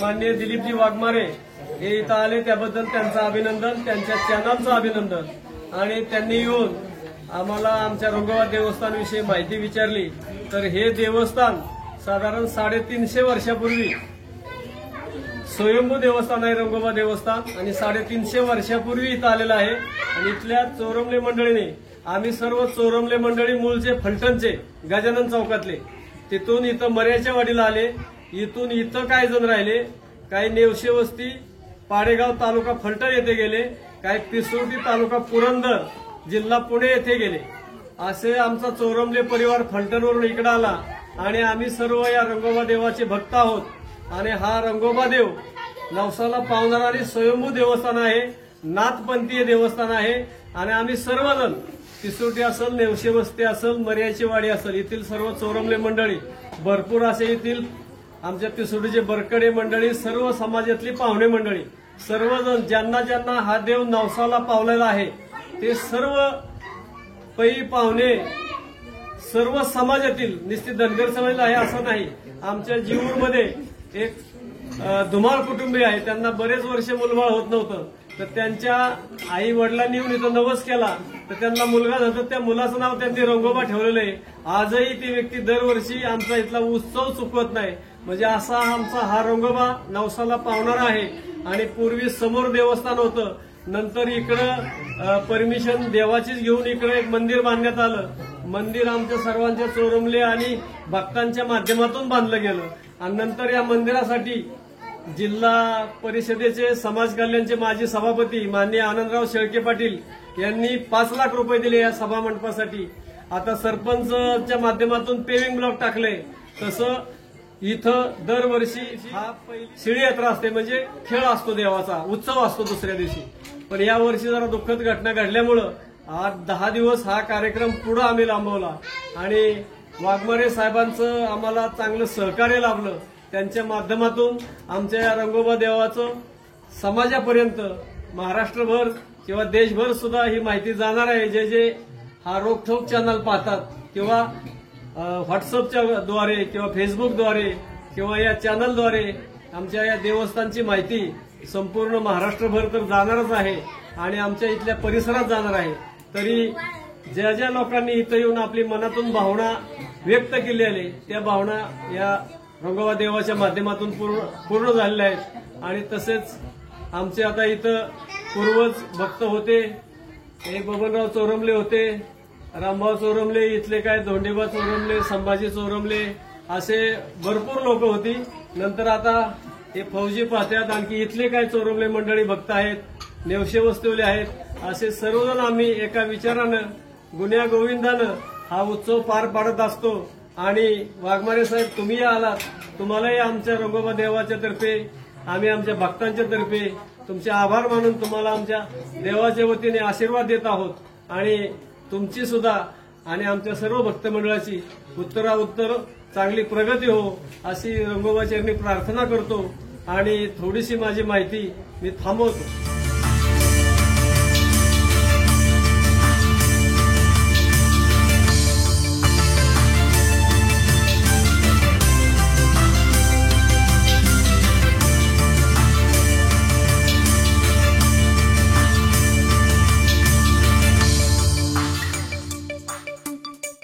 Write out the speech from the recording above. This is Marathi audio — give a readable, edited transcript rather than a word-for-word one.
माननीय दिलीपजी वाघमारे हे इथं आले, त्याबद्दल त्यांचं अभिनंदन, त्यांच्या चॅनलचं अभिनंदन। आणि त्यांनी येऊन आम्हाला आमच्या रंगोबा देवस्थानविषयी माहिती विचारली। तर हे देवस्थान साधारण 350 वर्षापूर्वी स्वयंभू देवस्थान आहे रंगोबा देवस्थान, आणि 350 वर्षापूर्वी इथं आलेलं आहे। आणि इथल्या चोरमले मंडळीने, आम्ही सर्व चोरमले मंडळी मूळचे फलटणचे गजानन चौकातले, तिथून इथं मर्याच्या वाडीला आले, इथून इथं काही जण राहिले, काही नेवशे वस्ती पाडेगाव तालुका फलटण येथे गेले, काही पिसोटी तालुका पुरंदर जिल्हा पुणे येथे गेले। असे आमचा चोरमले परिवार फलटणवरून इकडे आला आणि आम्ही सर्व या रंगोबा देवाचे भक्त आहोत। आणि हा रंगोबा देव नवसाला पावणारा आणि स्वयंभू देवस्थान आहे, नाथपंथीय देवस्थान आहे। आणि आम्ही सर्वजण पिसोटी असेल, नेवशे वस्ती असेल, मर्याची वाडी असेल, येथील सर्व चोरमले मंडळी भरपूर असे येथील आमच्या पिसोटीचे बरकडे मंडळी, सर्व समाजातली पाहुणे मंडळी, सर्वजण ज्यांना ज्यांना हा देव नवसाला पावलेला आहे ते सर्व पै पाहुणे, सर्व समाजातील, निश्चित धनगर समाज आहे असं नाही, आमच्या जीवूरमध्ये एक धुमाळ कुटुंबीय आहे, त्यांना बरेच वर्ष मुलबाळ होत नव्हतं, तर त्यांच्या आई वडिलांनी येऊन इथं नवस केला, तर त्यांना मुलगा झाला, त्या मुलाचं नाव त्यांनी रंगोबा ठेवलेलं आहे। आजही ती व्यक्ती दरवर्षी आमचा इथला उत्सव चुकवत नाही, म्हणजे असा आमचा हा रंगोबा नवसाला पावणारा आहे। आणि पूर्वी समोर देवस्थान होतं, नंतर इकडं परमिशन देवाचीच घेऊन इकडे एक मंदिर बांधण्यात आलं। मंदिर आमच्या सर्वांच्या चोरमले आणि भक्तांच्या माध्यमातून बांधलं गेलं। आणि नंतर या मंदिरासाठी जिल्हा परिषदेचे समाज कल्याणचे माजी सभापती माननीय आनंदराव शेळके पाटील यांनी 5 लाख रुपये दिले या सभा मंडपासाठी। आता सरपंचच्या माध्यमातून पेविंग ब्लॉक टाकले। तसं इथं दरवर्षी हा शिळी यात्रा असते, म्हणजे खेळ असतो, देवाचा उत्सव असतो दुसऱ्या दिवशी। पण या वर्षी जरा दुःखद घटना घडल्यामुळं आज 10 दिवस हा कार्यक्रम पुढे आम्ही लांबवला। आणि वाघमारे साहेबांचं आम्हाला चांगलं सहकार्य लाभलं, त्यांच्या माध्यमातून आमच्या या रंगोबा देवाचं समाजापर्यंत महाराष्ट्रभर किंवा देशभर सुद्धा ही माहिती जाणार आहे। जे जे हा रोखोक चॅनल पाहतात किंवा व्हॉट्सअपच्या द्वारे किंवा फेसबुकद्वारे किंवा या चॅनलद्वारे आमच्या या देवस्थानची माहिती संपूर्ण महाराष्ट्रभर तर जाणारच आहे आणि आमच्या इथल्या परिसरात जाणार आहे। तरी ज्या ज्या लोकांनी इथं येऊन आपली मनातून भावना व्यक्त केली आहे त्या भावना या रंगोबा देवाच्या माध्यमातून पूर्ण झालेल्या आहेत. आणि तसेच आमचे आता इथं पूर्वज भक्त होते, एक बबनराव चोरमले होते, रामभाऊ चोरमले, इथले काय धोंडेबा चोरमले, संभाजी चोरमले, असे भरपूर लोक होती. नंतर आता हे फौजी पाहत्यात, आणखी इथले काय चोरमले मंडळी भक्त आहेत, नेवशे वस्तीवले आहेत, असे सर्वजण आम्ही एका विचारानं गुन्ह्या गोविंदानं हा उत्सव पार पाडत असतो. आणि वाघमारे साहेब तुम्ही आलात, तुम्हालाही आमच्या रंगोबा देवाच्या तर्फे, आम्ही आमच्या भक्तांच्या तर्फे तुमचे आभार मानून तुम्हाला आमच्या देवाच्या वतीने आशीर्वाद देत आहोत. आणि तुमची सुद्धा आणि आमच्या सर्व भक्त मंडळाची उत्तरोत्तर चांगली प्रगती हो अशी रंगोबा चरणी प्रार्थना करतो. आणि थोडीशी माझी माहिती मी थांबवतो.